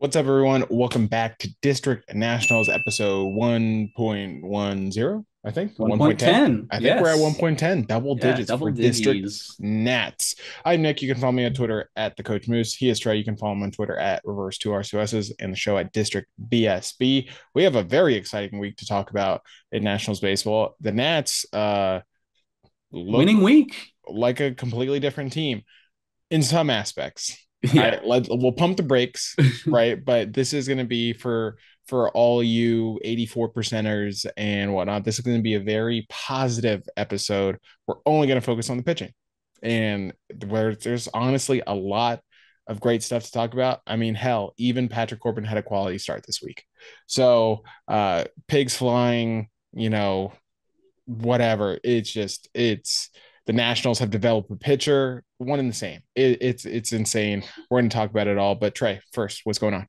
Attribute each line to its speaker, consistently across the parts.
Speaker 1: What's up, everyone? Welcome back to District Nationals episode 1.10, I think. 1.10.
Speaker 2: 1.10.
Speaker 1: I think we're at
Speaker 2: Yes.
Speaker 1: 1.10, double
Speaker 2: Yeah,
Speaker 1: digits
Speaker 2: double
Speaker 1: for District
Speaker 2: diggies.
Speaker 1: Nats. I'm Nick. You can follow me on Twitter at the Coach Moose. He is Trey. You can follow him on Twitter at Reverse2RCSs and the show at District BSB. We have a very exciting week to talk about in Nationals baseball. The Nats look
Speaker 2: Winning week.
Speaker 1: like a completely different team in some aspects. All
Speaker 2: Yeah.
Speaker 1: right, we'll pump the brakes, right? But this is going to be for all you 84 percenters and whatnot. This is going to be a very positive episode. We're only going to focus on the pitching, and where there's honestly a lot of great stuff to talk about. I mean, hell, even Patrick Corbin had a quality start this week. So, pigs flying, whatever. It's the Nationals have developed a pitcher, one and the same. It's insane. We're going to talk about it all. But Trey, first, what's going on?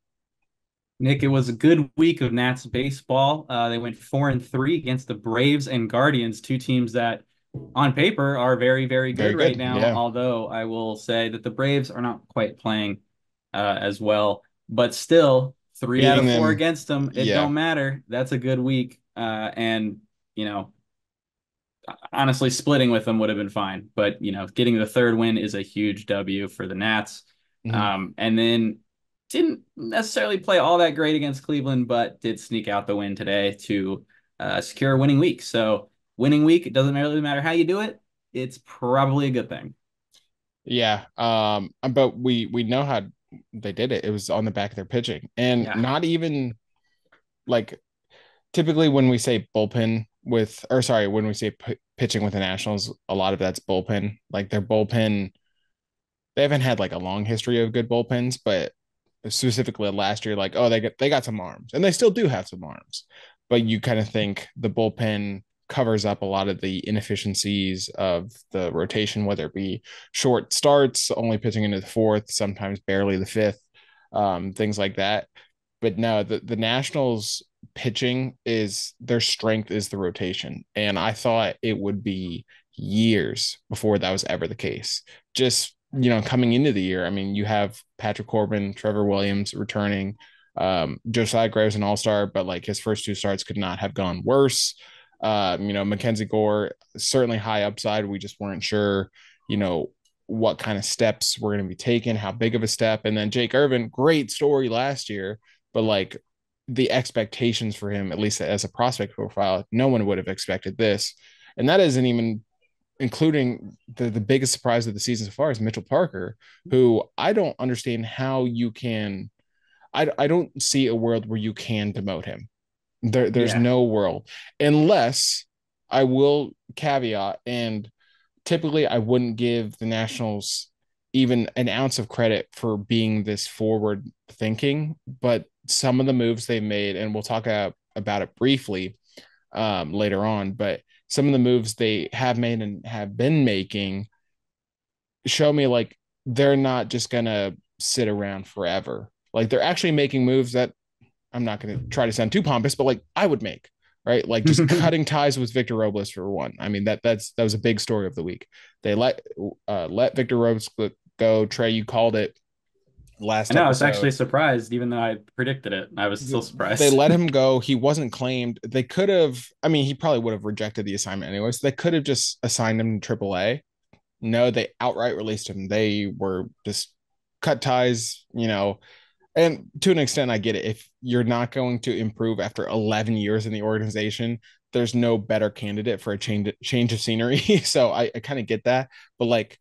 Speaker 2: Nick, it was a good week of Nats baseball. They went 4-3 against the Braves and Guardians, two teams that on paper are very, very good
Speaker 1: Very
Speaker 2: right
Speaker 1: good.
Speaker 2: now.
Speaker 1: Yeah,
Speaker 2: Although I will say that the Braves are not quite playing as well, but still 3 out
Speaker 1: beating
Speaker 2: of 4
Speaker 1: them.
Speaker 2: against them. It
Speaker 1: Yeah,
Speaker 2: don't matter. That's a good week. And you know, honestly, splitting with them would have been fine. But, getting the third win is a huge W for the Nats.
Speaker 1: mm-hmm.
Speaker 2: And then didn't necessarily play all that great against Cleveland, but did sneak out the win today to secure a winning week. So, winning week, it doesn't really matter how you do it. It's probably a good thing.
Speaker 1: Yeah. But we know how they did it. It was on the back of their pitching, and
Speaker 2: Yeah.
Speaker 1: not even like typically when we say bullpen with, or sorry, when we say pitching with the Nationals, a lot of that's bullpen. Like their bullpen, they haven't had like a long history of good bullpens, but specifically last year, like, oh, they got some arms, and they still do have some arms, but you kind of think the bullpen covers up a lot of the inefficiencies of the rotation, whether it be short starts, only pitching into the fourth, sometimes barely the fifth, things like that. But no, the Nationals pitching is their strength is the rotation, and I thought it would be years before that was ever the case. Just coming into the year, I mean, you have Patrick Corbin, Trevor Williams returning. Josiah Graves an all-star, but like his first two starts could not have gone worse. Mackenzie Gore, certainly high upside. We just weren't sure, you know, what kind of steps were going to be taken, how big of a step. And then Jake Irvin, great story last year, but like the expectations for him, at least as a prospect profile, no one would have expected this. And that isn't even including the biggest surprise of the season so far is Mitchell Parker, who I don't understand how you can. I don't see a world where you can demote him. There's
Speaker 2: Yeah.
Speaker 1: no world unless I will caveat, and typically I wouldn't give the Nationals even an ounce of credit for being this forward thinking, but some of the moves they made, and we'll talk about it briefly later on, but some of the moves they have made and have been making show me like they're not just gonna sit around forever. Like they're actually making moves that I'm not gonna try to sound too pompous, but like I would make, right? Like just cutting ties with Victor Robles for one. I mean that was a big story of the week. They let Victor Robles go. Trey, you called it
Speaker 2: I
Speaker 1: last
Speaker 2: know, I was actually
Speaker 1: episode.
Speaker 2: surprised, even though I predicted it. I was still
Speaker 1: They
Speaker 2: surprised.
Speaker 1: let him go. He wasn't claimed. They could have. I mean, he probably would have rejected the assignment anyways. They could have just assigned him to AAA. No, they outright released him. They were just cut ties. And to an extent, I get it. If you're not going to improve after 11 years in the organization, there's no better candidate for a change of scenery. So I kind of get that. But like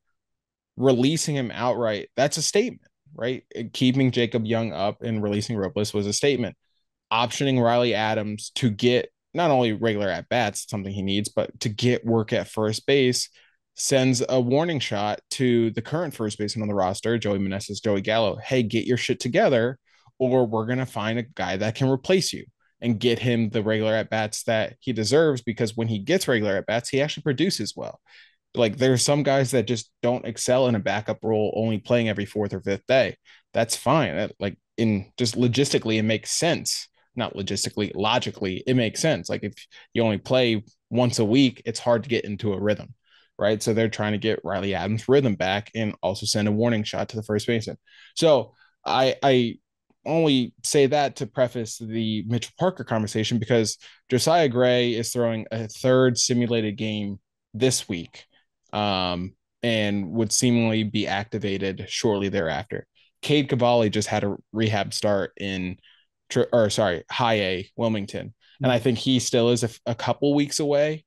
Speaker 1: releasing him outright, that's a statement, right? Keeping Jacob Young up and releasing Robles was a statement. Optioning Riley Adams to get not only regular at bats, something he needs, but to get work at first base sends a warning shot to the current first baseman on the roster, Joey Meneses, Joey Gallo. Hey, get your shit together, or we're going to find a guy that can replace you and get him the regular at bats that he deserves, because when he gets regular at bats, he actually produces well. Like there's some guys that just don't excel in a backup role, only playing every fourth or fifth day. That's fine. Like in just logistically, it makes sense. Not logistically, logically, it makes sense. Like if you only play once a week, it's hard to get into a rhythm, right? So they're trying to get Riley Adams' rhythm back and also send a warning shot to the first baseman. So I only say that to preface the Mitchell Parker conversation because Josiah Gray is throwing a third simulated game this week, and would seemingly be activated shortly thereafter. Cade Cavalli just had a rehab start in, or sorry, High A Wilmington, and I think he still is a couple weeks away,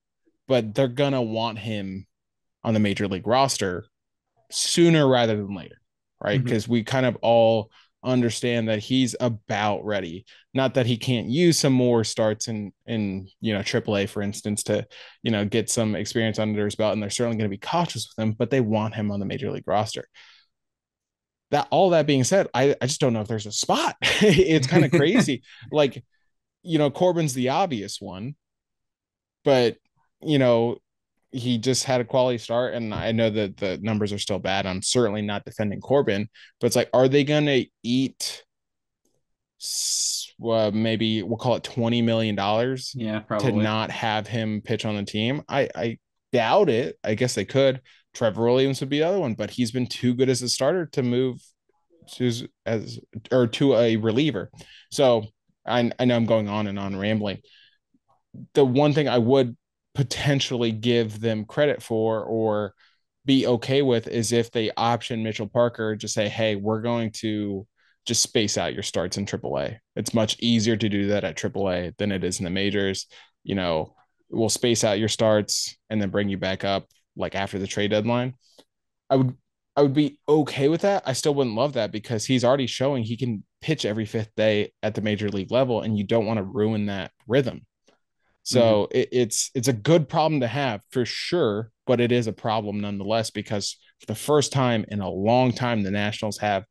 Speaker 1: but they're gonna want him on the major league roster sooner rather than later, right?
Speaker 2: Mm-hmm.
Speaker 1: Because we kind of all understand that he's about ready. Not that he can't use some more starts in AAA, for instance, to get some experience under his belt, and they're certainly going to be cautious with him, but they want him on the major league roster. That all that being said, I just don't know if there's a spot. It's kind of crazy. Like, Corbin's the obvious one, but you know, he just had a quality start, and I know that the numbers are still bad. I'm certainly not defending Corbin, but it's like, are they gonna eat maybe we'll call it $20 million
Speaker 2: Yeah,
Speaker 1: to
Speaker 2: probably.
Speaker 1: not have him pitch on the team? I doubt it. I guess they could. Trevor Williams would be the other one, but he's been too good as a starter to move to as or to a reliever. So I know I'm going on and on rambling. The one thing I would potentially give them credit for or be okay with is if they option Mitchell Parker, just say, hey, we're going to just space out your starts in AAA. It's much easier to do that at AAA than it is in the majors. We'll space out your starts and then bring you back up like after the trade deadline. I would I would be okay with that. I still wouldn't love that because he's already showing he can pitch every fifth day at the major league level, and you don't want to ruin that rhythm.
Speaker 2: Mm-hmm.
Speaker 1: So it's a good problem to have for sure, but it is a problem nonetheless because for the first time in a long time, the Nationals have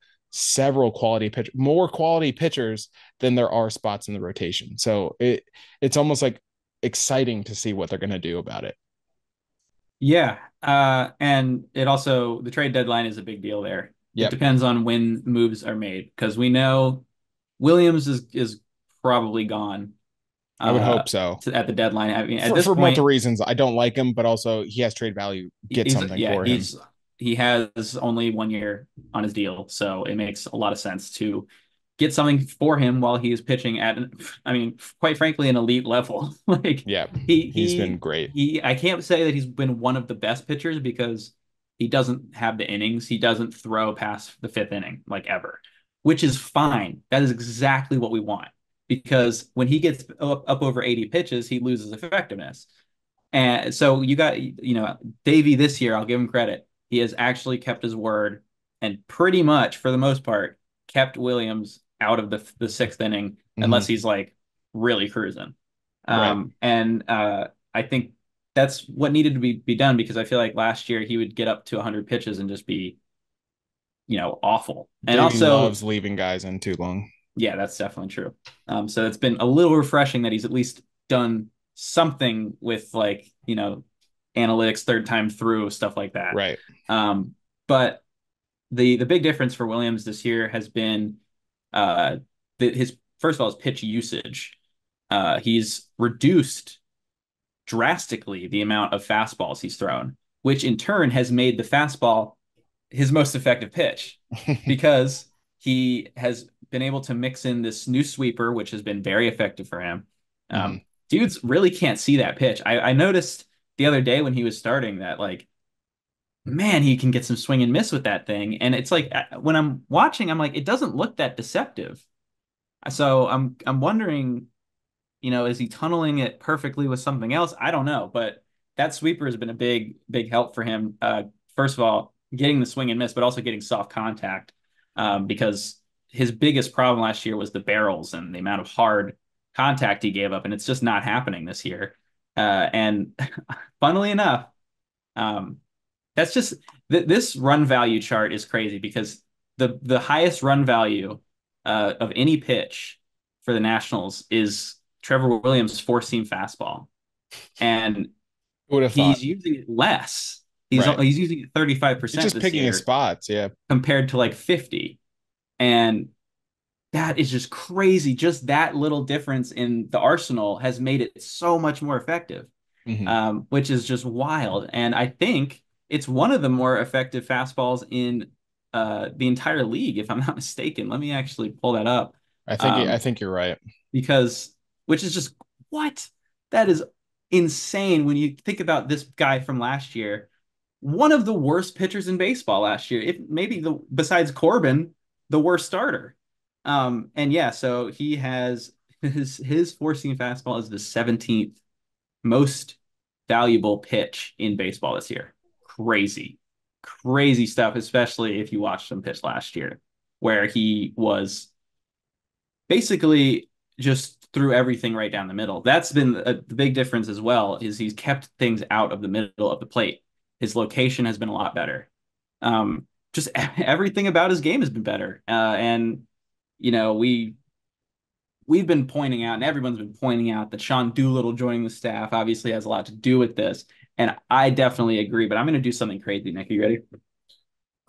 Speaker 1: more quality pitchers than there are spots in the rotation. So it's almost like exciting to see what they're going to do about it.
Speaker 2: Yeah. And it also, the trade deadline is a big deal there. It
Speaker 1: Yep,
Speaker 2: depends on when moves are made because we know Williams is probably gone
Speaker 1: I would
Speaker 2: uh
Speaker 1: hope so.
Speaker 2: at the deadline. I mean, at
Speaker 1: For
Speaker 2: this
Speaker 1: for multiple
Speaker 2: point,
Speaker 1: reasons, I don't like him, but also he has trade value. Get
Speaker 2: he's
Speaker 1: something
Speaker 2: yeah,
Speaker 1: for him.
Speaker 2: he has only 1 year on his deal, so it makes a lot of sense to get something for him while he is pitching at I mean, quite frankly, an elite level. Like
Speaker 1: Yep,
Speaker 2: he
Speaker 1: he's been
Speaker 2: he
Speaker 1: great.
Speaker 2: I can't say that he's been one of the best pitchers because he doesn't have the innings. He doesn't throw past the fifth inning like ever, which is fine. That is exactly what we want because when he gets up over 80 pitches, he loses effectiveness. And so you got, Davey this year, I'll give him credit. He has actually kept his word and pretty much, for the most part, kept Williams out of the sixth inning unless
Speaker 1: Mm-hmm.
Speaker 2: he's like really cruising.
Speaker 1: Right.
Speaker 2: And I think that's what needed to be done because I feel like last year he would get up to 100 pitches and just be, awful. And
Speaker 1: Davey
Speaker 2: also,
Speaker 1: loves leaving guys in too long.
Speaker 2: yeah, that's definitely true. So it's been a little refreshing that he's at least done something with like, analytics third time through stuff like that.
Speaker 1: Right.
Speaker 2: Um, but the big difference for Williams this year has been uh his first of all his pitch usage. He's reduced drastically the amount of fastballs he's thrown, which in turn has made the fastball his most effective pitch because he has been able to mix in this new sweeper, which has been very effective for him.
Speaker 1: Mm-hmm.
Speaker 2: Dudes really can't see that pitch. I noticed the other day when he was starting that, like, man, he can get some swing and miss with that thing. And it's like when I'm watching, I'm like, it doesn't look that deceptive. So I'm wondering, is he tunneling it perfectly with something else? I don't know, but that sweeper has been a big help for him. First of all, getting the swing and miss, but also getting soft contact, because his biggest problem last year was the barrels and the amount of hard contact he gave up, and it's just not happening this year. And funnily enough, um, that's just this run value chart is crazy because the highest run value of any pitch for the Nationals is Trevor Williams' four seam fastball, and
Speaker 1: Who would have thought?
Speaker 2: he's using it less.
Speaker 1: Right.
Speaker 2: He's using it
Speaker 1: He's
Speaker 2: 35%
Speaker 1: just
Speaker 2: this
Speaker 1: picking his
Speaker 2: year
Speaker 1: spots. Yeah.
Speaker 2: compared to like 50, and that is just crazy. Just that little difference in the arsenal has made it so much more effective,
Speaker 1: Mm-hmm.
Speaker 2: which is just wild. And I think it's one of the more effective fastballs in the entire league, if I'm not mistaken. Let me actually pull that up.
Speaker 1: I
Speaker 2: Um,
Speaker 1: think you're right.
Speaker 2: because which is just what that is insane when you think about this guy from last year, one of the worst pitchers in baseball last year, if maybe the besides Corbin, the worst starter. And yeah, so he has his four seam fastball is the 17th most valuable pitch in baseball this year. Crazy, crazy stuff, especially if you watched him pitch last year, where he was basically just threw everything right down the middle. That's been the big difference as well, is he's kept things out of the middle of the plate. His location has been a lot better. Just everything about his game has been better. And you know, we've been pointing out, and everyone's been pointing out that Sean Doolittle joining the staff obviously has a lot to do with this. And I definitely agree, but I'm going to do something crazy, Nick. Are you ready?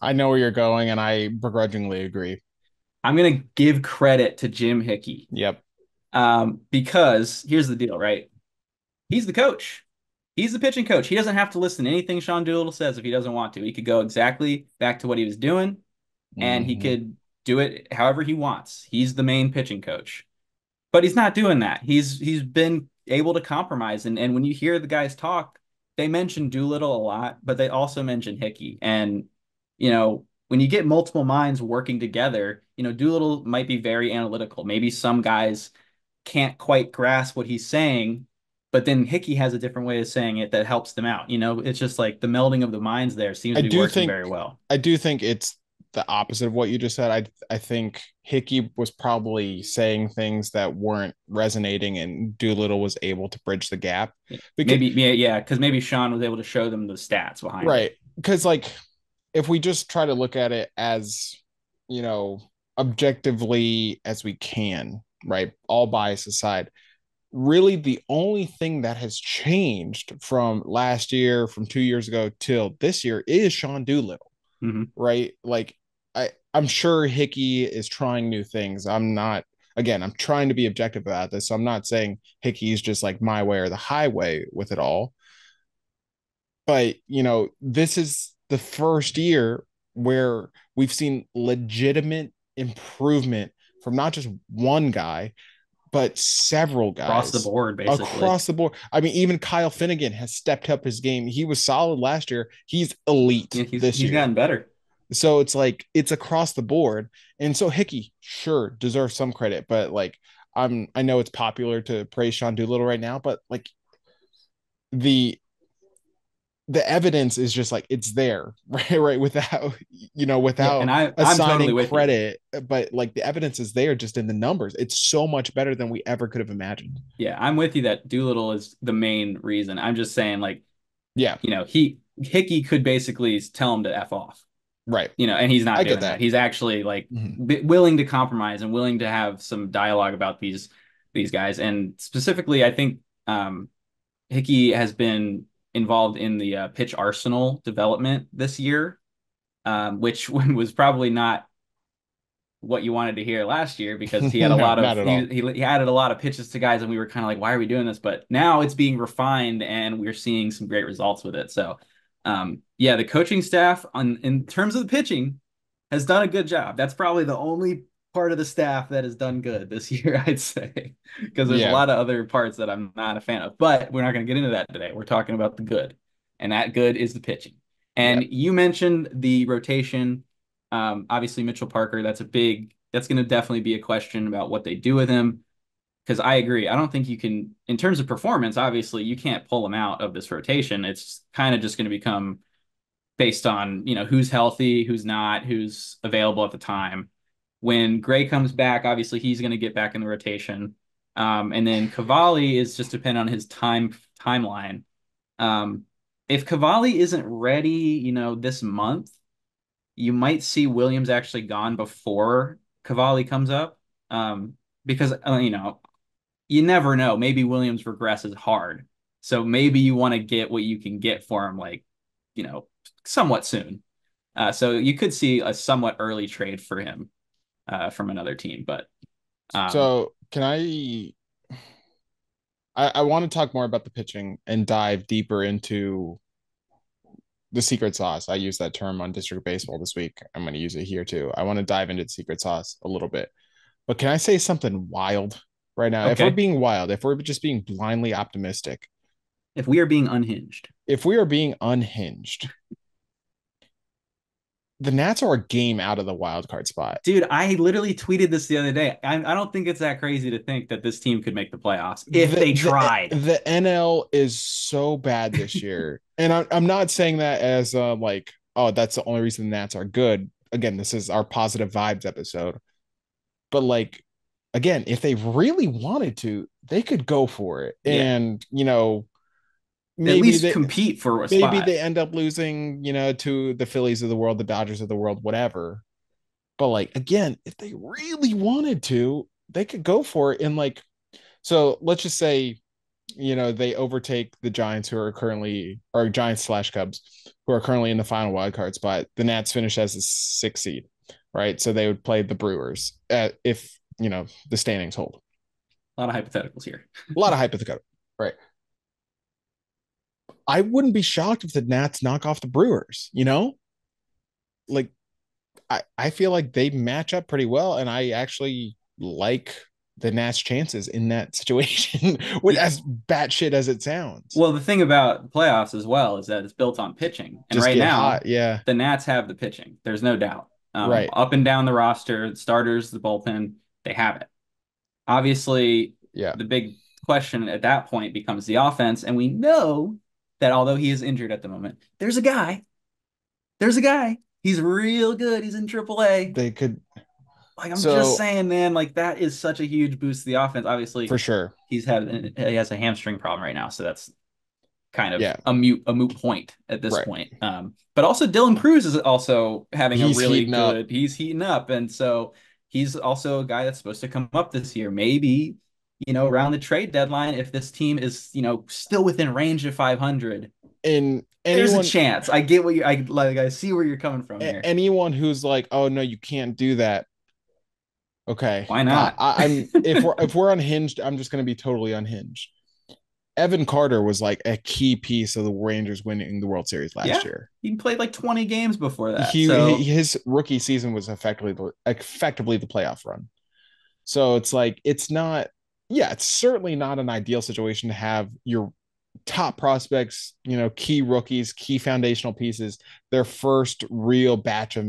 Speaker 1: I know where you're going, and I begrudgingly agree.
Speaker 2: I'm going to give credit to Jim Hickey,
Speaker 1: Yep.
Speaker 2: because here's the deal, right? He's the coach. He's the pitching coach. He doesn't have to listen to anything Sean Doolittle says if he doesn't want to. He could go exactly back to what he was doing, and he
Speaker 1: Hmm.
Speaker 2: could do it however he wants. He's the main pitching coach. But he's not doing that. He's been able to compromise. And when you hear the guys talk, they mention Doolittle a lot, but they also mention Hickey. And, you know, when you get multiple minds working together, you know, Doolittle might be very analytical. Maybe some guys can't quite grasp what he's saying, but then Hickey has a different way of saying it that helps them out. You know, it's just like the melding of the minds there seems
Speaker 1: I
Speaker 2: to be
Speaker 1: do
Speaker 2: working
Speaker 1: think
Speaker 2: very well.
Speaker 1: I do think it's the opposite of what you just said. I think Hickey was probably saying things that weren't resonating, and Doolittle was able to bridge the gap.
Speaker 2: Yeah.
Speaker 1: Because
Speaker 2: Maybe, yeah, because maybe Sean was able to show them the stats behind
Speaker 1: right,
Speaker 2: it.
Speaker 1: because like if we just try to look at it as, you know, objectively as we can, right, all bias aside, really the only thing that has changed from last year, from 2 years ago till this year is Sean Doolittle,
Speaker 2: Hmm.
Speaker 1: right? Like I'm sure Hickey is trying new things. I'm not, again, I'm trying to be objective about this. So I'm not saying Hickey's just like my way or the highway with it all. But, you know, this is the first year where we've seen legitimate improvement from not just one guy, but several
Speaker 2: Across the
Speaker 1: guys
Speaker 2: board, basically.
Speaker 1: across the board. I mean, even Kyle Finnegan has stepped up his game. He was solid last year. He's elite
Speaker 2: Yeah,
Speaker 1: this
Speaker 2: he's
Speaker 1: year.
Speaker 2: gotten better.
Speaker 1: So it's like it's across the board. And so Hickey, sure, deserves some credit, but like I know it's popular to praise Sean Doolittle right now, but like the the evidence is just like it's there, right? Right. Without, you know,
Speaker 2: Yeah,
Speaker 1: without
Speaker 2: and I'm totally
Speaker 1: assigning
Speaker 2: with you.
Speaker 1: credit, but like the evidence is there just in the numbers. It's so much better than we ever could have imagined.
Speaker 2: Yeah, I'm with you that Doolittle is the main reason. I'm just saying, like,
Speaker 1: Yeah.
Speaker 2: you know, he Hickey could basically tell him to F off,
Speaker 1: Right.
Speaker 2: you know, and he's not
Speaker 1: I get
Speaker 2: doing that.
Speaker 1: that.
Speaker 2: He's actually like
Speaker 1: Mhm.
Speaker 2: willing to compromise and willing to have some dialogue about these guys. And specifically, I think Hickey has been involved in the pitch arsenal development this year, which was probably not what you wanted to hear last year because he had a
Speaker 1: No,
Speaker 2: lot of
Speaker 1: not at all.
Speaker 2: he added a lot of pitches to guys and we were kind of like, why are we doing this? But now it's being refined and we're seeing some great results with it. So yeah, the coaching staff on in terms of the pitching has done a good job. That's probably the only part of the staff that has done good this year, I'd say, because there's a
Speaker 1: Yeah.
Speaker 2: lot of other parts that I'm not a fan of. But we're not going to get into that today. We're talking about the good, and that good is the pitching.
Speaker 1: Yeah.
Speaker 2: And you mentioned the rotation. Obviously, Mitchell Parker, that's going to definitely be a question about what they do with him. Because I agree. I don't think you can, in terms of performance, obviously, you can't pull him out of this rotation. It's kind of just going to become based on, you know, who's healthy, who's not, who's available at the time. When Gray comes back, obviously, he's going to get back in the rotation. And then Cavalli is just dependent on his timeline. Um, if Cavalli isn't ready, you know, this month, you might see Williams actually gone before Cavalli comes up. Because you know, you never know. Maybe Williams regresses hard. So maybe you want to get what you can get for him, like, you know, somewhat soon. So you could see a somewhat early trade for him from another team. But um,
Speaker 1: So can I want to talk more about the pitching and dive deeper into the secret sauce. I used that term on District Baseball this week. I'm going to use it here too. I want to dive into the secret sauce a little bit. But can I say something wild right now? If we're
Speaker 2: Okay.
Speaker 1: being wild, if we're just being blindly optimistic,
Speaker 2: If we are being unhinged.
Speaker 1: if we are being unhinged, the Nats are a game out of the wild card spot.
Speaker 2: Dude, I literally tweeted this the other day. I don't think it's that crazy to think that this team could make the playoffs if
Speaker 1: The
Speaker 2: they
Speaker 1: the
Speaker 2: tried.
Speaker 1: the NL is so bad this year, and I'm not saying that as like, oh, that's the only reason the Nats are good. Again, this is our positive vibes episode, but like, again, if they really wanted to, they could go for it,
Speaker 2: Yeah.
Speaker 1: and
Speaker 2: At
Speaker 1: maybe
Speaker 2: least
Speaker 1: they
Speaker 2: compete for a
Speaker 1: maybe
Speaker 2: spot.
Speaker 1: they end up losing, to the Phillies of the world, the Dodgers of the world, whatever. But like, again, if they really wanted to, they could go for it. And like, so let's just say, they overtake the Giants, who are currently, or Giants slash Cubs, who are currently in the final wild card spot. The Nats finish as the sixth seed, right? So they would play the Brewers if the standings hold.
Speaker 2: A lot of hypotheticals here.
Speaker 1: A lot of hypothetical, right? I wouldn't be shocked if the Nats knock off the Brewers. Like I feel like they match up pretty well, and I actually like the Nats' chances in that situation, with
Speaker 2: Yeah.
Speaker 1: as batshit as it sounds.
Speaker 2: Well, the thing about playoffs as well is that it's built on pitching. And
Speaker 1: Just
Speaker 2: right
Speaker 1: get hot,
Speaker 2: now,
Speaker 1: yeah,
Speaker 2: the Nats have the pitching. There's no doubt.
Speaker 1: right,
Speaker 2: Up and down the roster, the starters, the bullpen, they have it. Obviously,
Speaker 1: yeah.
Speaker 2: the big question at that point becomes the offense. And we know that although he is injured at the moment, there's a guy. There's a guy. He's real good. He's in AAA.
Speaker 1: They could,
Speaker 2: Like I'm just
Speaker 1: so
Speaker 2: saying, man, like that is such a huge boost to the offense.
Speaker 1: for
Speaker 2: Obviously,
Speaker 1: sure,
Speaker 2: he has a hamstring problem right now, so that's kind of
Speaker 1: yeah,
Speaker 2: a moot point at this
Speaker 1: right.
Speaker 2: point. But also Dylan Cruz is also having a
Speaker 1: He's
Speaker 2: really
Speaker 1: heating up.
Speaker 2: good. He's heating up, and so he's also a guy that's supposed to come up this year. Maybe around the trade deadline, if this team is still within range of 500,
Speaker 1: And
Speaker 2: there's a chance. I get what you I like. I see where you're coming from here.
Speaker 1: anyone who's like, oh no, you can't do that. Okay,
Speaker 2: Why not?
Speaker 1: I'm if we're unhinged, I'm just going to be totally unhinged. Evan Carter was like a key piece of the Rangers winning the World Series last
Speaker 2: Yeah,
Speaker 1: year.
Speaker 2: he played like 20 games before that,
Speaker 1: He
Speaker 2: so
Speaker 1: his rookie season was effectively the playoff run. So it's like, it's not, yeah, it's certainly not an ideal situation to have your top prospects, key rookies, key foundational pieces, their first real batch of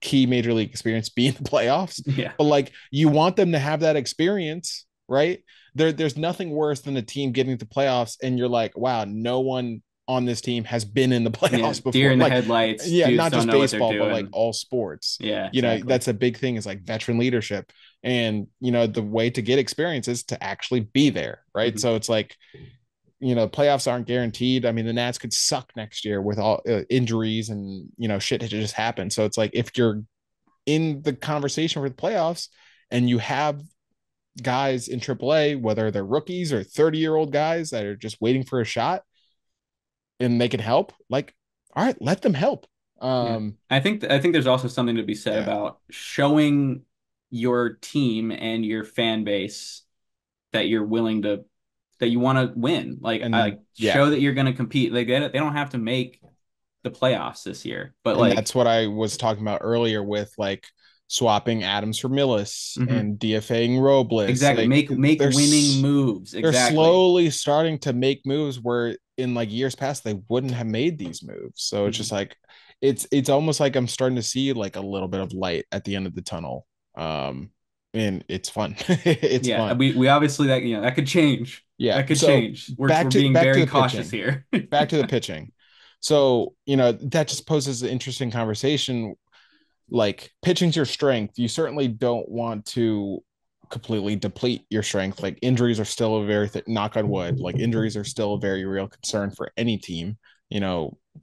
Speaker 1: key major league experience be in the playoffs.
Speaker 2: yeah,
Speaker 1: But like, you want them to have that experience, right? There's nothing worse than a team getting to playoffs and you're like, wow, no one on this team has been in the
Speaker 2: yeah,
Speaker 1: playoffs
Speaker 2: deer
Speaker 1: before.
Speaker 2: in the
Speaker 1: Like,
Speaker 2: headlights.
Speaker 1: yeah,
Speaker 2: Dudes
Speaker 1: not
Speaker 2: don't
Speaker 1: just
Speaker 2: know what they're
Speaker 1: baseball, but like
Speaker 2: doing.
Speaker 1: all sports.
Speaker 2: Yeah, exactly.
Speaker 1: That's a big thing, is like veteran leadership. And the way to get experience is to actually be there, right?
Speaker 2: Mhm.
Speaker 1: So it's like, playoffs aren't guaranteed. I mean, the Nats could suck next year with all injuries and shit that just happened. So it's like, if you're in the conversation for the playoffs and you have guys in AAA, whether they're rookies or 30-year-old guys that are just waiting for a shot and they can help, like, all right, let them help.
Speaker 2: Yeah.
Speaker 1: Um,
Speaker 2: I think there's also something to be said
Speaker 1: yeah,
Speaker 2: about showing your team and your fan base that you're willing to that you want to win. Like
Speaker 1: and
Speaker 2: I
Speaker 1: yeah,
Speaker 2: show that you're going to compete. Like they don't have to make the playoffs this year, but
Speaker 1: and
Speaker 2: like
Speaker 1: that's what I was talking about earlier with like swapping Adams for Millis
Speaker 2: mhm.
Speaker 1: and DFAing Robles.
Speaker 2: Exactly.
Speaker 1: Like,
Speaker 2: Make
Speaker 1: they're
Speaker 2: winning moves.
Speaker 1: they're
Speaker 2: Exactly.
Speaker 1: slowly starting to make moves where in like years past they wouldn't have made these moves. So it's just
Speaker 2: Mhm.
Speaker 1: like, it's almost like I'm starting to see like a little bit of light at the end of the tunnel. And it's fun. It's
Speaker 2: Yeah,
Speaker 1: fun.
Speaker 2: we obviously that that could change.
Speaker 1: Yeah.
Speaker 2: That could
Speaker 1: So
Speaker 2: change. We're being
Speaker 1: back to
Speaker 2: very
Speaker 1: the
Speaker 2: cautious
Speaker 1: pitching.
Speaker 2: here.
Speaker 1: Back to the pitching. So, that just poses an interesting conversation. Like, pitching's your strength. You certainly don't want to completely deplete your strength. Like, injuries are still a very knock on wood. Like, injuries are still a very real concern for any team.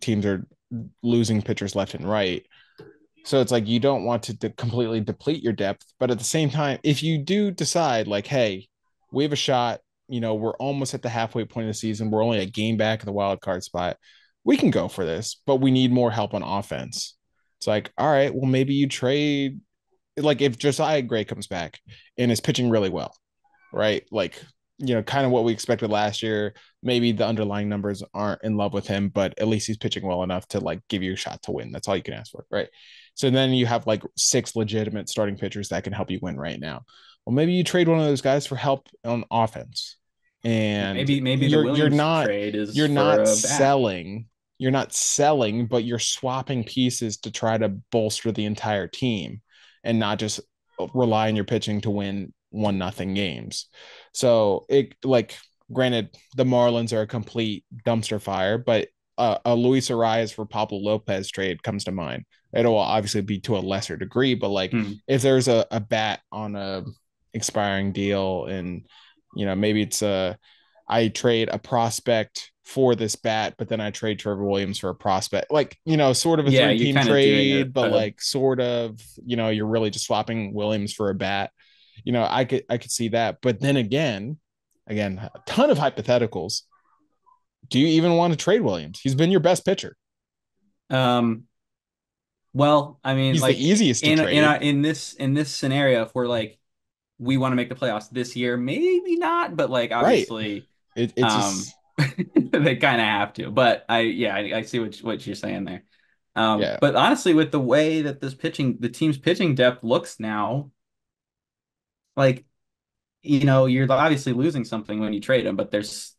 Speaker 1: Teams are losing pitchers left and right. So it's like, you don't want to completely deplete your depth, but at the same time, if you do decide like, hey, we have a shot, we're almost at the halfway point of the season, we're only a game back of the wild card spot, we can go for this, but we need more help on offense. It's like, all right, well, maybe you trade, like, if Josiah Gray comes back and is pitching really well, right? Like, kind of what we expected last year. Maybe the underlying numbers aren't in love with him, but at least he's pitching well enough to like give you a shot to win. That's all you can ask for, right? So then you have like six legitimate starting pitchers that can help you win right now. Well, maybe you trade one of those guys for help on offense, and
Speaker 2: Maybe the
Speaker 1: you're
Speaker 2: Williams
Speaker 1: not
Speaker 2: trade is
Speaker 1: you're
Speaker 2: for
Speaker 1: not
Speaker 2: a bat.
Speaker 1: selling. You're not selling, but you're swapping pieces to try to bolster the entire team and not just rely on your pitching to win 1-0 games. So it like granted the Marlins are a complete dumpster fire, but a Luis Arias for Pablo Lopez trade comes to mind. It'll obviously be to a lesser degree, but like
Speaker 2: Hmm.
Speaker 1: if there's a bat on a expiring deal and maybe it's a I trade a prospect for this bat, but then I trade Trevor Williams for a prospect. Like, sort of a
Speaker 2: Yeah,
Speaker 1: three
Speaker 2: you're
Speaker 1: team
Speaker 2: kind of doing
Speaker 1: trade, but
Speaker 2: a
Speaker 1: like sort of, you're really just swapping Williams for a bat. I could see that. But then again, a ton of hypotheticals. Do you even want to trade Williams? He's been your best pitcher.
Speaker 2: um. Well, I mean,
Speaker 1: He's the
Speaker 2: like
Speaker 1: easiest to trade.
Speaker 2: in this scenario, if we're like we want to make the playoffs this year, maybe not, but like
Speaker 1: Right.
Speaker 2: obviously,
Speaker 1: It just
Speaker 2: they kind of have to. But I see what you're saying there.
Speaker 1: yeah.
Speaker 2: But honestly, with the way that the team's pitching depth looks now, like you're obviously losing something when you trade him. But there's,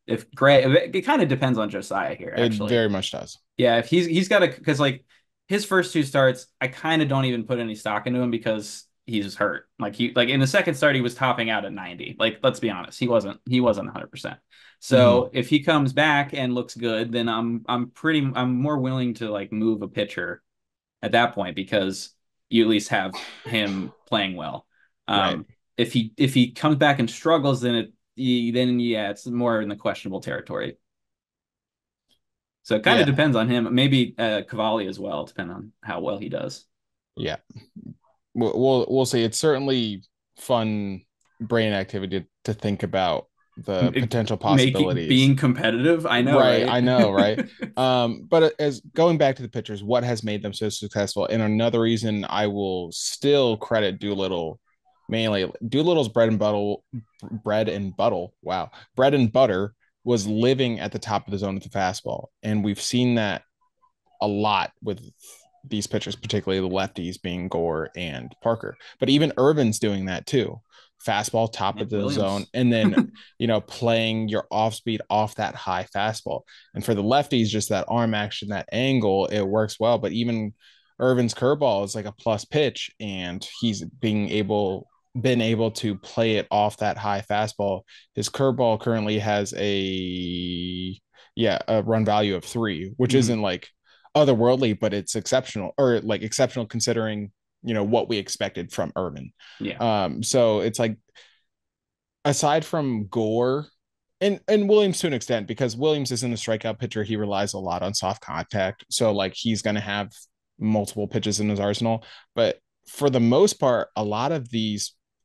Speaker 2: if Gray, it kind of depends on Josiah here,
Speaker 1: It
Speaker 2: actually.
Speaker 1: very much does.
Speaker 2: Yeah, if he's got to, because like his first two starts, I kind of don't even put any stock into him because he's hurt. Like in the second start, he was topping out at 90. Like, let's be honest, he wasn't 100%.
Speaker 1: Mm-hmm.
Speaker 2: So if he comes back and looks good, then I'm more willing to like move a pitcher at that point because you at least have him playing well.
Speaker 1: Right.
Speaker 2: If he comes back and struggles, then yeah, it's more in the questionable territory. So it kind of
Speaker 1: Yeah.
Speaker 2: depends on him. Maybe Cavalli as well, depending on how well he does.
Speaker 1: Yeah. We'll see. It's certainly fun brain activity to think about the potential
Speaker 2: Making
Speaker 1: possibilities.
Speaker 2: being competitive, I know,
Speaker 1: Right,
Speaker 2: right?
Speaker 1: I know, right? But as going back to the pitchers, what has made them so successful? And another reason I will still credit Doolittle mainly. Doolittle's bread and butter was living at the top of the zone with the fastball, and we've seen that a lot with these pitchers, particularly the lefties being Gore and Parker. But even Irvin's doing that too. Fastball top
Speaker 2: Yeah,
Speaker 1: of the zone,
Speaker 2: Williams.
Speaker 1: and then playing your off speed off that high fastball. And for the lefties, just that arm action, that angle, it works well. But even Irvin's curveball is like a plus pitch, and he's been able to play it off that high fastball. His curveball currently has a run value of 3, which
Speaker 2: Hmm.
Speaker 1: isn't like otherworldly, but it's exceptional, or like exceptional considering what we expected from Irvin.
Speaker 2: Yeah.
Speaker 1: So it's like aside from Gore and Williams to an extent, because Williams isn't a strikeout pitcher, he relies a lot on soft contact. So like he's going to have multiple pitches in his arsenal, but for the most part, a lot of the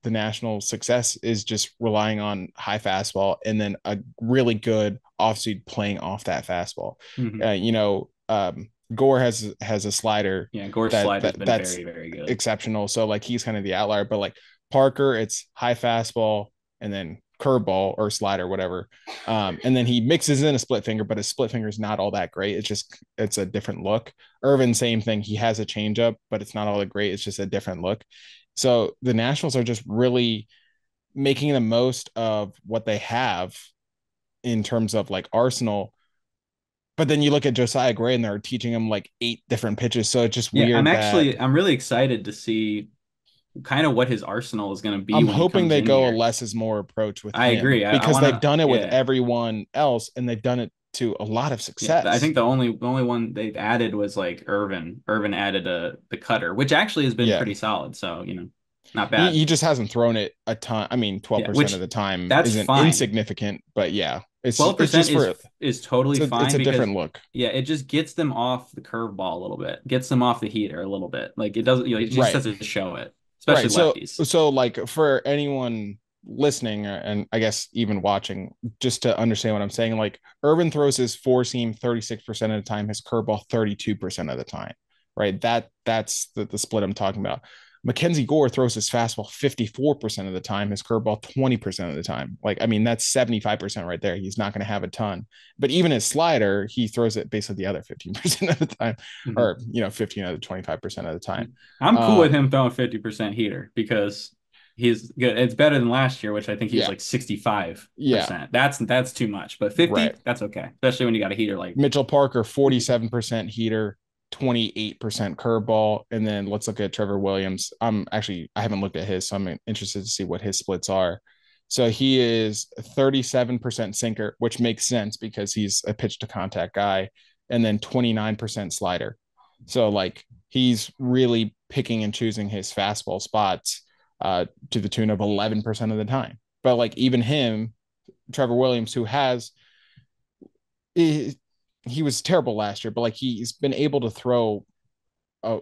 Speaker 1: national success is just relying on high fastball and then a really good off speed playing off that fastball.
Speaker 2: Hmm.
Speaker 1: Gore has a slider
Speaker 2: Yeah, Gore's
Speaker 1: that
Speaker 2: slider's been
Speaker 1: that's
Speaker 2: very, very good.
Speaker 1: exceptional. So like he's kind of the outlier, but like Parker, it's high fastball and then curveball or slider, whatever. And then he mixes in a split finger, but his split finger is not all that great. It's a different look. Irvin, same thing. He has a changeup, but it's not all that great. It's just a different look. So the Nationals are just really making the most of what they have in terms of like arsenal. But then you look at Josiah Gray and they're teaching him like 8 different pitches. So it's just
Speaker 2: Yeah,
Speaker 1: weird that
Speaker 2: I'm really excited to see kind of what his arsenal is going to be
Speaker 1: I'm
Speaker 2: when he
Speaker 1: hoping
Speaker 2: comes
Speaker 1: they
Speaker 2: in
Speaker 1: go a
Speaker 2: here.
Speaker 1: less is more approach with
Speaker 2: I
Speaker 1: him
Speaker 2: agree. I
Speaker 1: because
Speaker 2: want
Speaker 1: they've
Speaker 2: to,
Speaker 1: done it with
Speaker 2: yeah.
Speaker 1: everyone else and they've done it to a lot of
Speaker 2: Yeah, I
Speaker 1: success.
Speaker 2: think the only one they've added was like Irvin. Irvin added the cutter, which actually has been
Speaker 1: Yeah.
Speaker 2: pretty solid. So, not
Speaker 1: He,
Speaker 2: bad.
Speaker 1: he just hasn't thrown it a ton. I mean,
Speaker 2: Yeah,
Speaker 1: 12% of
Speaker 2: which
Speaker 1: the time
Speaker 2: that's
Speaker 1: isn't
Speaker 2: fine.
Speaker 1: insignificant, but yeah, it's
Speaker 2: 12%
Speaker 1: just for
Speaker 2: is totally
Speaker 1: it's
Speaker 2: fine
Speaker 1: a
Speaker 2: because
Speaker 1: different look.
Speaker 2: yeah, it just gets them off the curveball a little bit, gets them off the heater a little bit. Like it doesn't, it just
Speaker 1: Right.
Speaker 2: doesn't show it, especially
Speaker 1: Right. So
Speaker 2: lefties.
Speaker 1: so like for anyone listening and I guess even watching, just to understand what I'm saying, like Urban throws his four seam 36% of the time, his curveball 32% of the time. Right. That's the split I'm talking about. Mackenzie Gore throws his fastball 54% of the time, his curveball 20% of the time. Like, I mean, that's 75% right there. He's not going to have a ton. But even his slider, he throws it basically the other 15% of the time,
Speaker 2: Mhm.
Speaker 1: or 15 out of 25% of the time.
Speaker 2: I'm cool with
Speaker 1: Um,
Speaker 2: him throwing 50% heater because he's good. It's better than last year, which I think he was
Speaker 1: Yeah.
Speaker 2: like
Speaker 1: Yeah.
Speaker 2: 65%. That's too much, but
Speaker 1: Right.
Speaker 2: 50, that's okay, especially when you got a heater like.
Speaker 1: Mitchell Parker, 47% heater, 28% curveball. And then let's look at Trevor Williams. I haven't looked at his, so I'm interested to see what his splits are. So he is 37% sinker, which makes sense because he's a pitch to contact guy, and then 29% slider. So like he's really picking and choosing his fastball spots to the tune of 11% of the time. But like even him, Trevor Williams, who has he was terrible last year, but like he's been able to throw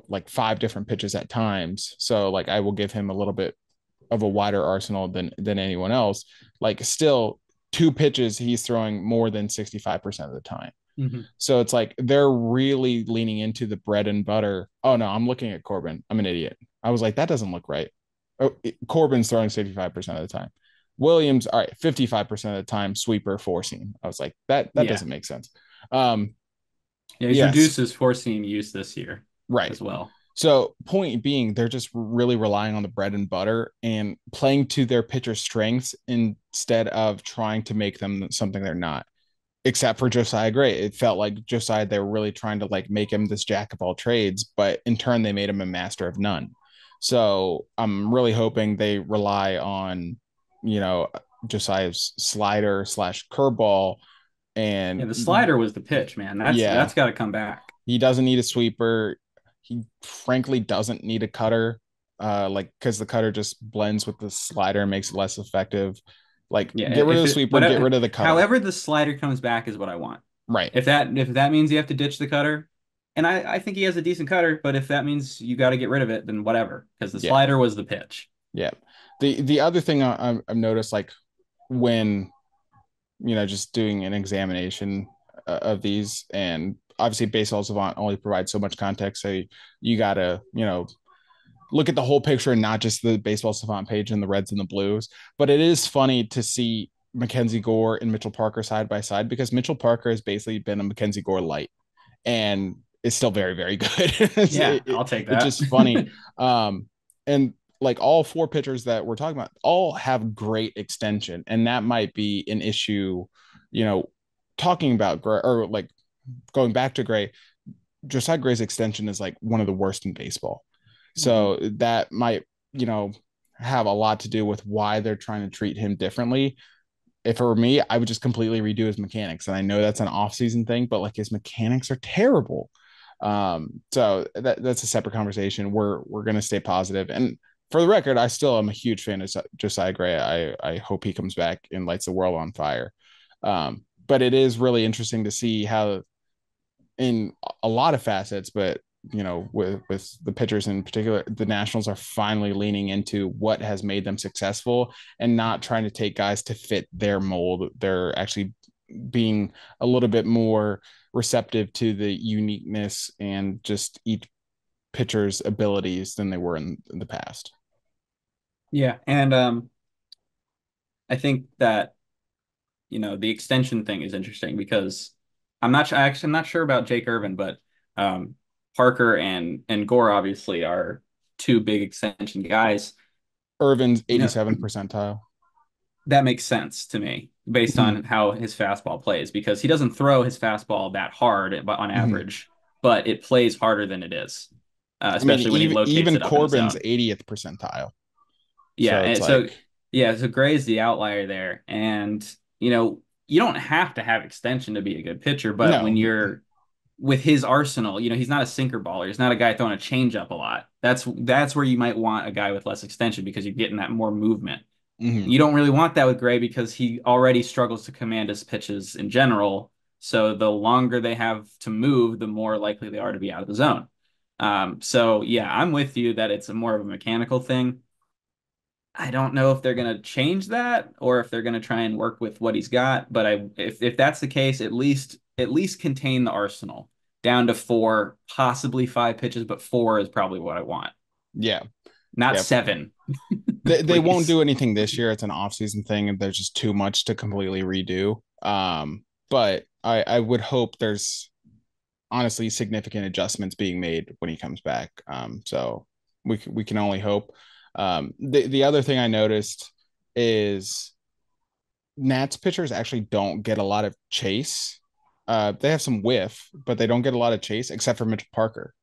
Speaker 1: like five different pitches at times. So like I will give him a little bit of a wider arsenal than anyone else. Like still two pitches he's throwing more than 65% of the time.
Speaker 2: Mhm.
Speaker 1: So it's like they're really leaning into the bread and butter. Oh no, I'm looking at Corbin. I'm an idiot. I was like, that doesn't look right. Corbin's throwing 65% of the time. Williams, all right, 55% of the time, sweeper, four seam. I was like, that
Speaker 2: Yeah.
Speaker 1: doesn't make sense. Um,
Speaker 2: Yeah, he's
Speaker 1: yes,
Speaker 2: reduced his four seam use this year
Speaker 1: right.
Speaker 2: as well.
Speaker 1: So point being, they're just really relying on the bread and butter and playing to their pitcher's strengths instead of trying to make them something they're not. Except for Josiah Gray, it felt like Josiah they were really trying to like make him this jack of all trades, but in turn they made him a master of none. So I'm really hoping they rely on, you know, Josiah's slider slash curveball
Speaker 2: Yeah,
Speaker 1: and
Speaker 2: the slider was the pitch, man. That's
Speaker 1: yeah,
Speaker 2: that's got to come back.
Speaker 1: he doesn't need a sweeper. He frankly doesn't need a cutter, like because the cutter just blends with the slider and makes it less effective. Like,
Speaker 2: Yeah,
Speaker 1: get rid of
Speaker 2: if
Speaker 1: the
Speaker 2: it
Speaker 1: sweeper, get
Speaker 2: whatever,
Speaker 1: rid of the cutter.
Speaker 2: however the slider comes back is what I want.
Speaker 1: Right.
Speaker 2: If that means you have to ditch the cutter, and I think he has a decent cutter, but if that means you got to get rid of it, then whatever, because the
Speaker 1: Yeah.
Speaker 2: slider was the pitch.
Speaker 1: Yeah. The other thing I've noticed, like when just doing an examination of these, and obviously Baseball Savant only provides so much context, so you gotta look at the whole picture and not just the Baseball Savant page and the reds and the blues. But it is funny to see Mackenzie Gore and Mitchell Parker side by side because Mitchell Parker has basically been a Mackenzie Gore light and is still very, very good.
Speaker 2: Yeah, I'll take
Speaker 1: It's
Speaker 2: that.
Speaker 1: just funny. And like all four pitchers that we're talking about all have great extension. And that might be an issue, you know, talking about Gray or like going back to Gray, Josiah Gray's extension is like one of the worst in baseball.
Speaker 2: Mhm.
Speaker 1: So that might, you know, have a lot to do with why they're trying to treat him differently. If it were me, I would just completely redo his mechanics. And I know that's an off-season thing, but like his mechanics are terrible. So that's a separate conversation. We're gonna stay positive. And for the record, I still am a huge fan of Josiah Gray. I hope he comes back and lights the world on fire. But it is really interesting to see how in a lot of facets, but with the pitchers in particular, the Nationals are finally leaning into what has made them successful and not trying to take guys to fit their mold. They're actually being a little bit more receptive to the uniqueness and just each pitcher's abilities than they were in the past.
Speaker 2: Yeah, and I think that the extension thing is interesting because I'm not sure about Jake Irvin, but um, Parker and Gore obviously are two big extension guys.
Speaker 1: Irvin's
Speaker 2: You know,
Speaker 1: 87 percentile.
Speaker 2: that makes sense to me based
Speaker 1: Mm-hmm.
Speaker 2: on how his fastball plays because he doesn't throw his fastball that hard but on
Speaker 1: Mm-hmm.
Speaker 2: average, but it plays harder than it is,
Speaker 1: I mean,
Speaker 2: especially when he locates
Speaker 1: even
Speaker 2: it up in the
Speaker 1: Corbin's
Speaker 2: zone.
Speaker 1: 80th percentile.
Speaker 2: Yeah,
Speaker 1: So it's
Speaker 2: and so
Speaker 1: like,
Speaker 2: yeah, so Gray's the outlier there, and you don't have to have extension to be a good pitcher, but when
Speaker 1: no.
Speaker 2: you're with his arsenal, he's not a sinker baller. He's not a guy throwing a changeup a lot. That's where you might want a guy with less extension because you're getting that more movement.
Speaker 1: Mm-hmm.
Speaker 2: You don't really want that with Gray because he already struggles to command his pitches in general. So the longer they have to move, the more likely they are to be out of the zone. So yeah, I'm with you that it's more of a mechanical thing. I don't know if they're going to change that or if they're going to try and work with what he's got, but if that's the case, at least contain the arsenal down to four, possibly five pitches, but four is probably what I want.
Speaker 1: Yeah.
Speaker 2: Not
Speaker 1: Yeah.
Speaker 2: seven,
Speaker 1: They won't
Speaker 2: please.
Speaker 1: do anything this year. It's an off-season thing, and there's just too much to completely redo. But I would hope there's honestly significant adjustments being made when he comes back. So we can only hope. The other thing I noticed is Nats pitchers actually don't get a lot of chase. They have some whiff, but they don't get a lot of chase except for Mitchell Parker.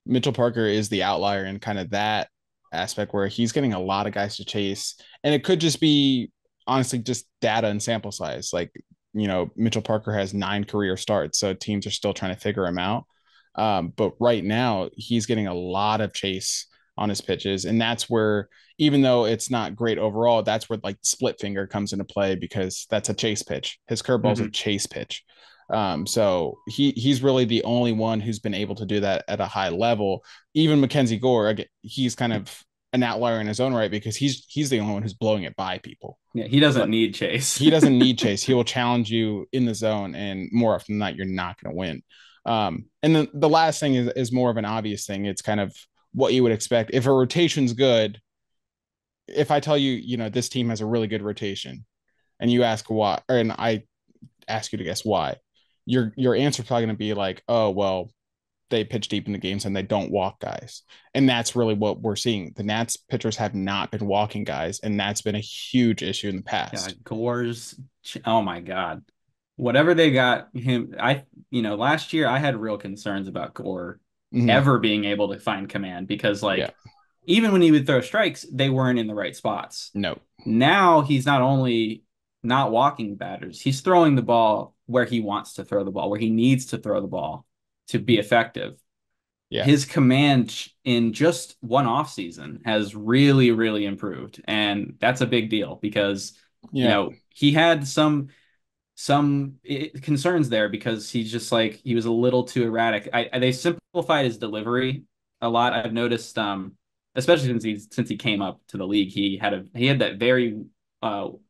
Speaker 1: Mitchell Parker is the outlier in kind of that aspect where he's getting a lot of guys to chase. And it could just be honestly just data and sample size. Like, Mitchell Parker has 9 career starts, so teams are still trying to figure him out. But right now, he's getting a lot of chase on his pitches. And that's where, even though it's not great overall, that's where like split finger comes into play because that's a chase pitch. His curveball is a
Speaker 2: Mm-hmm.
Speaker 1: chase pitch. So he's really the only one who's been able to do that at a high level. Even Mackenzie Gore, he's kind of an outlier in his own right because he's the only one who's blowing it by people.
Speaker 2: Yeah, he doesn't
Speaker 1: But
Speaker 2: need Chase.
Speaker 1: he doesn't need chase. He will challenge you in the zone, and more often than not, you're not going to win. And then the last thing is more of an obvious thing. It's kind of what you would expect if a rotation's good. If I tell you, this team has a really good rotation, and you ask why, and I ask you to guess why, your answer probably going to be like, oh well, they pitch deep in the games and they don't walk guys, and that's really what we're seeing. The Nats pitchers have not been walking guys, and that's been a huge issue in the
Speaker 2: Yeah,
Speaker 1: past.
Speaker 2: Gore's. Oh my God, whatever they got him. Last year I had real concerns about Gore
Speaker 1: Mm-hmm.
Speaker 2: ever being able to find command because
Speaker 1: Yeah,
Speaker 2: even when he would throw strikes, they weren't in the right spots.
Speaker 1: no,
Speaker 2: Now he's not only not walking batters, he's throwing the ball where he wants to throw the ball, where he needs to throw the ball to be effective.
Speaker 1: yeah,
Speaker 2: His command in just one off season has really, really improved, and that's a big deal because
Speaker 1: yeah,
Speaker 2: he had some concerns there because he's just like he was a little too erratic. They simplified his delivery a lot. I've noticed, especially since he came up to the league, he had that very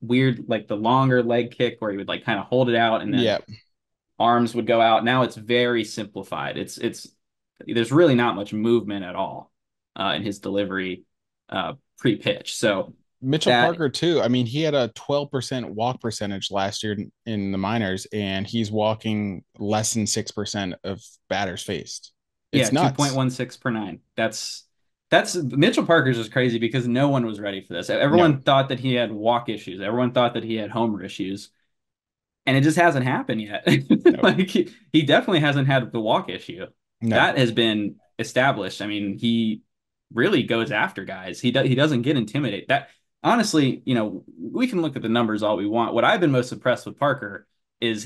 Speaker 2: weird like the longer leg kick where he would like kind of hold it out and then
Speaker 1: yeah.
Speaker 2: arms would go out. Now it's very simplified. It's there's really not much movement at all in his delivery pre-pitch. So
Speaker 1: Mitchell
Speaker 2: that
Speaker 1: Parker too. I mean, he had a 12% walk percentage last year in the minors, and he's walking less than 6% of batters faced.
Speaker 2: Yeah,
Speaker 1: It's nuts.
Speaker 2: 2.16 per nine. That's Mitchell Parker's just crazy because no one was ready for this.
Speaker 1: No,
Speaker 2: Everyone thought that he had walk issues. Everyone thought that he had homer issues, and it just hasn't happened yet.
Speaker 1: no,
Speaker 2: Like he definitely hasn't had the walk issue.
Speaker 1: no.
Speaker 2: That has been established. I mean, he really goes after guys. He doesn't get intimidated. That honestly, we can look at the numbers all we want. What I've been most impressed with Parker is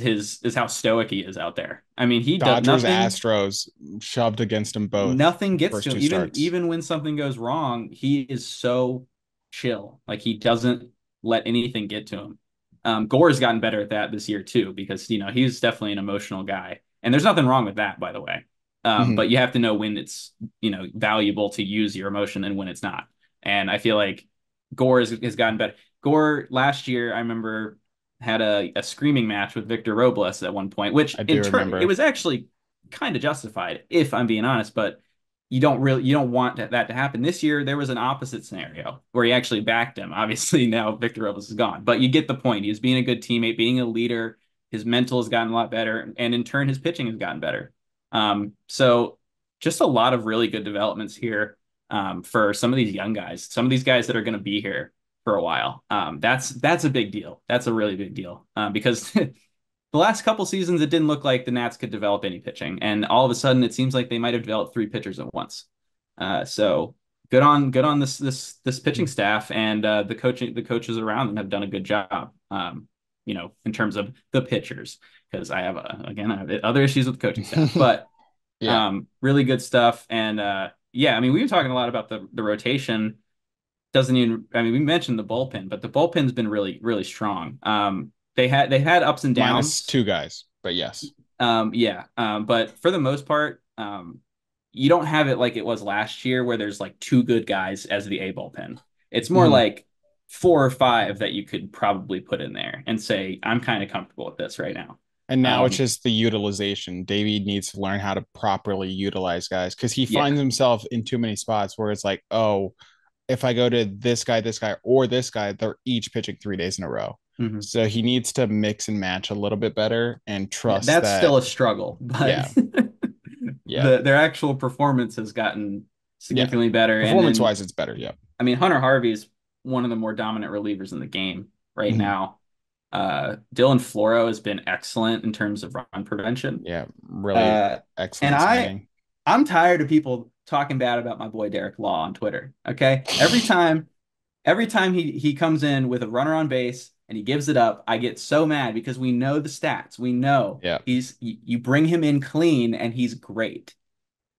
Speaker 2: how stoic he is out there. I mean, he does
Speaker 1: Dodgers,
Speaker 2: nothing.
Speaker 1: Astros shoved against him both
Speaker 2: Nothing
Speaker 1: the
Speaker 2: gets
Speaker 1: first
Speaker 2: to him.
Speaker 1: two
Speaker 2: Even
Speaker 1: starts.
Speaker 2: even when something goes wrong, he is so chill. Like he doesn't let anything get to him. Gore's gotten better at that this year too, because he's definitely an emotional guy, and there's nothing wrong with that, by the way.
Speaker 1: Mm-hmm.
Speaker 2: But you have to know when it's valuable to use your emotion and when it's not. And I feel like Gore has gotten better. Gore last year, I remember had a screaming match with Victor Robles at one point, which
Speaker 1: I
Speaker 2: in
Speaker 1: do
Speaker 2: turn it
Speaker 1: remember.
Speaker 2: was actually kind of justified, if I'm being honest, but you don't want that to happen. This year there was an opposite scenario where he actually backed him. Obviously now Victor Robles is gone, but you get the point. He's being a good teammate, being a leader. His mental has gotten a lot better, and in turn his pitching has gotten better. So just a lot of really good developments here for some of these young guys, some of these guys that are going to be here for a while. That's a big deal. That's a really big deal because the last couple seasons, it didn't look like the Nats could develop any pitching, and all of a sudden, it seems like they might have developed three pitchers at once. So good on this pitching staff, and the coaches around them have done a good job. In terms of the pitchers, because I have other issues with the coaching staff, but
Speaker 1: Yeah,
Speaker 2: really good stuff. And yeah, I mean, we've been talking a lot about the rotation. Doesn't even, I mean, we mentioned the bullpen, but the bullpen's been really, really strong. They had ups and
Speaker 1: minus
Speaker 2: downs.
Speaker 1: two guys, but yes.
Speaker 2: Yeah. But for the most part, you don't have it like it was last year where there's like two good guys as the A bullpen. It's more
Speaker 1: Mm-hmm.
Speaker 2: like four or five that you could probably put in there and say, I'm kind of comfortable with this right now.
Speaker 1: And now it's
Speaker 2: Um,
Speaker 1: just the utilization. Davey needs to learn how to properly utilize guys because he
Speaker 2: yeah.
Speaker 1: finds himself in too many spots where it's like, oh, if I go to this guy, or this guy, they're each pitching 3 days in a row.
Speaker 2: Mhm.
Speaker 1: So he needs to mix and match a little bit better and
Speaker 2: Yeah,
Speaker 1: trust
Speaker 2: that's
Speaker 1: that.
Speaker 2: still a struggle, but
Speaker 1: Yeah, yeah,
Speaker 2: their actual performance has gotten
Speaker 1: yeah.
Speaker 2: significantly better. And
Speaker 1: Performance
Speaker 2: then
Speaker 1: wise, it's better. Yeah.
Speaker 2: I mean, Hunter Harvey is one of the more dominant relievers in the game right
Speaker 1: Mhm.
Speaker 2: now. Dylan Floro has been excellent in terms of run prevention.
Speaker 1: Yeah, really
Speaker 2: Uh, and
Speaker 1: excellent signing.
Speaker 2: I'm tired of people talking bad about my boy Derek Law on Twitter. Okay, every time he comes in with a runner on base and he gives it up, I get so mad because we know the stats. We know
Speaker 1: Yeah,
Speaker 2: you bring him in clean and he's great.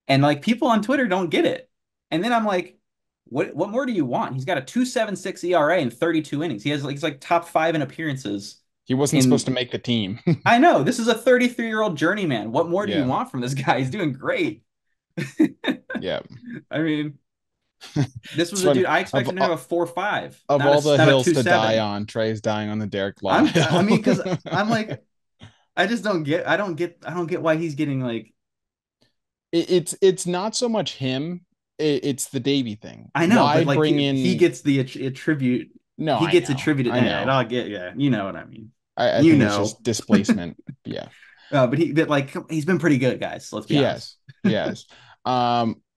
Speaker 2: And like people on Twitter don't get it. And then I'm like, what more do you want? He's got a 2.76 ERA in 32 innings. He's like top 5 in appearances.
Speaker 1: he wasn't supposed
Speaker 2: In
Speaker 1: to make the team.
Speaker 2: I know this is a 33-year-old journeyman. What more do you
Speaker 1: Yeah,
Speaker 2: want from this guy? He's doing great.
Speaker 1: yeah.
Speaker 2: I mean, this
Speaker 1: It's
Speaker 2: was a
Speaker 1: funny.
Speaker 2: dude I
Speaker 1: Of
Speaker 2: expected him to have a 4.5,
Speaker 1: of
Speaker 2: not
Speaker 1: all the
Speaker 2: a not a
Speaker 1: hills to die
Speaker 2: 2.7.
Speaker 1: on, Trey's dying on the Derek Law
Speaker 2: I
Speaker 1: hill.
Speaker 2: mean, because I'm like, I just I don't get why he's getting like,
Speaker 1: It's not so much him. It's the Davy thing.
Speaker 2: I know,
Speaker 1: Why
Speaker 2: but like
Speaker 1: bring
Speaker 2: he
Speaker 1: in?
Speaker 2: gets the attribute,
Speaker 1: No,
Speaker 2: he
Speaker 1: I
Speaker 2: gets
Speaker 1: know,
Speaker 2: attributed.
Speaker 1: I
Speaker 2: Yeah,
Speaker 1: know.
Speaker 2: I'll get, yeah, you know what I mean.
Speaker 1: I
Speaker 2: You
Speaker 1: think it's
Speaker 2: know.
Speaker 1: just displacement. Yeah,
Speaker 2: But like he's been pretty good, guys. Let's be
Speaker 1: he
Speaker 2: honest.
Speaker 1: has. He has.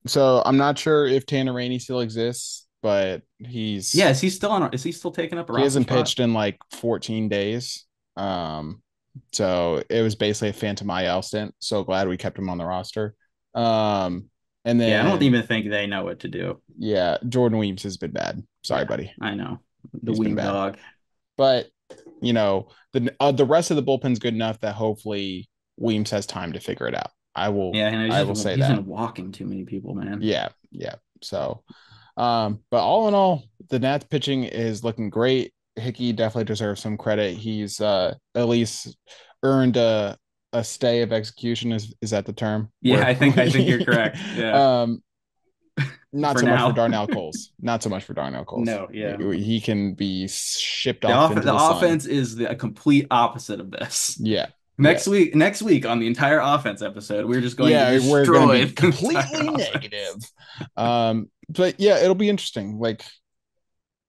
Speaker 1: So I'm not sure if Tanner Rainey still exists, but
Speaker 2: Yeah, is he still taking up a
Speaker 1: he
Speaker 2: roster
Speaker 1: hasn't
Speaker 2: spot?
Speaker 1: pitched in like 14 days. Um, so it was basically a Phantom IL stint. So glad we kept him on the roster. Um, and
Speaker 2: Yeah, I don't
Speaker 1: then
Speaker 2: even think they know what to do.
Speaker 1: yeah, Jordan Weems has been bad. Sorry,
Speaker 2: Yeah,
Speaker 1: buddy.
Speaker 2: I know. The
Speaker 1: He's been
Speaker 2: Weem
Speaker 1: bad.
Speaker 2: dog.
Speaker 1: But the rest of the bullpen's good enough that hopefully Weems has time to figure it out.
Speaker 2: Yeah, and
Speaker 1: I will say
Speaker 2: he's
Speaker 1: that.
Speaker 2: been walking too many people, man.
Speaker 1: Yeah, yeah. So but all in all, the Nats pitching is looking great. Hickey definitely deserves some credit. He's at least earned a stay of execution, is that the term?
Speaker 2: Yeah,
Speaker 1: Where
Speaker 2: I think you're correct. Yeah.
Speaker 1: um not
Speaker 2: For
Speaker 1: so much for
Speaker 2: now.
Speaker 1: Darnell Coles. Not so much for Darnell Coles.
Speaker 2: No, yeah.
Speaker 1: He can be shipped off into
Speaker 2: The
Speaker 1: the sun.
Speaker 2: offense is the complete opposite of this.
Speaker 1: Yeah. Yeah.
Speaker 2: Next week on the entire offense episode, we're just going to
Speaker 1: Yeah, we're gonna
Speaker 2: destroy
Speaker 1: be
Speaker 2: the entire
Speaker 1: completely negative.
Speaker 2: offense.
Speaker 1: But yeah, it'll be interesting. Like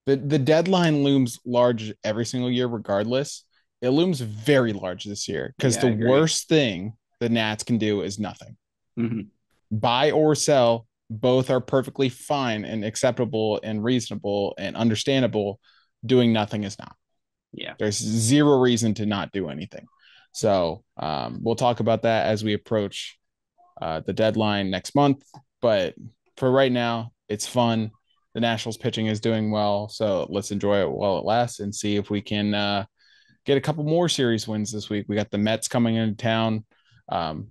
Speaker 1: the deadline looms large every single year, regardless. It looms very large this year because
Speaker 2: Yeah,
Speaker 1: the
Speaker 2: I agree.
Speaker 1: worst thing the Nats can do is nothing.
Speaker 2: Hmm.
Speaker 1: Buy or sell, both are perfectly fine and acceptable and reasonable and understandable. Doing nothing is not.
Speaker 2: Yeah.
Speaker 1: There's zero reason to not do anything. So we'll talk about that as we approach the deadline next month. But for right now, it's fun. The Nationals pitching is doing well, so let's enjoy it while it lasts and see if we can get a couple more series wins this week. We got the Mets coming into town um,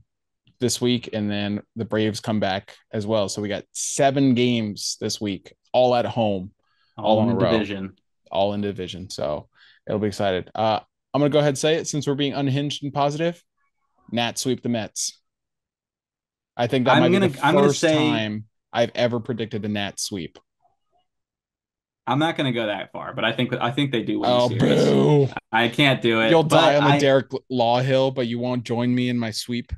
Speaker 1: this week, and then the Braves come back as well. So we got 7 games this week, all at home,
Speaker 2: All
Speaker 1: all
Speaker 2: in
Speaker 1: in
Speaker 2: the
Speaker 1: a row,
Speaker 2: division.
Speaker 1: all in division. So it'll be excited. I'm gonna go ahead and say it since we're being unhinged and positive. Nats sweep the Mets. I think that might be the
Speaker 2: I'm gonna
Speaker 1: first
Speaker 2: say
Speaker 1: time I've ever predicted a Nats sweep.
Speaker 2: I'm not gonna go that far, but I think they do win the
Speaker 1: Oh,
Speaker 2: series.
Speaker 1: boo.
Speaker 2: I can't do
Speaker 1: You'll
Speaker 2: it,
Speaker 1: die
Speaker 2: but
Speaker 1: on the Derek Law Hill, but you won't join me in my sweep.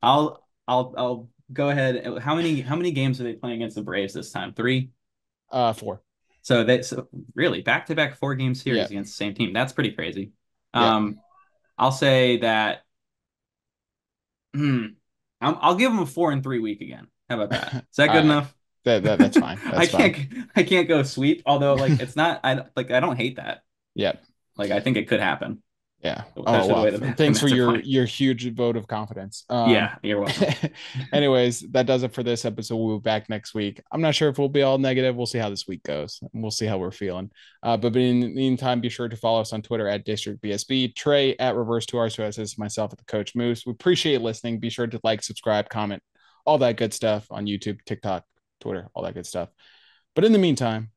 Speaker 2: I'll go ahead. How many games are they playing against the Braves this time? 3.
Speaker 1: 4.
Speaker 2: So really back to back 4 game
Speaker 1: Yeah.
Speaker 2: series against the same team. That's pretty crazy.
Speaker 1: Yeah.
Speaker 2: Um, I'll say that. Hmm, I'll give them a 4-3 week again. How about that? Is that
Speaker 1: All
Speaker 2: good
Speaker 1: right.
Speaker 2: enough?
Speaker 1: That's fine.
Speaker 2: I
Speaker 1: That's fine.
Speaker 2: can't I can't go sweep. Although like it's not I don't hate that.
Speaker 1: Yeah.
Speaker 2: Like I think it could happen,
Speaker 1: Yeah. Oh
Speaker 2: especially the
Speaker 1: well.
Speaker 2: way the
Speaker 1: Thanks for
Speaker 2: Mets are playing.
Speaker 1: your huge vote of confidence.
Speaker 2: Yeah, you're welcome.
Speaker 1: Anyways, that does it for this episode. We'll be back next week. I'm not sure if we'll be all negative. We'll see how this week goes. We'll see how we're feeling. But in the meantime, be sure to follow us on Twitter at District BSB, Trey at Reverse 2R, myself at the Coach Moose. We appreciate listening. Be sure to like, subscribe, comment, all that good stuff on YouTube, TikTok, Twitter, all that good stuff. But in the meantime,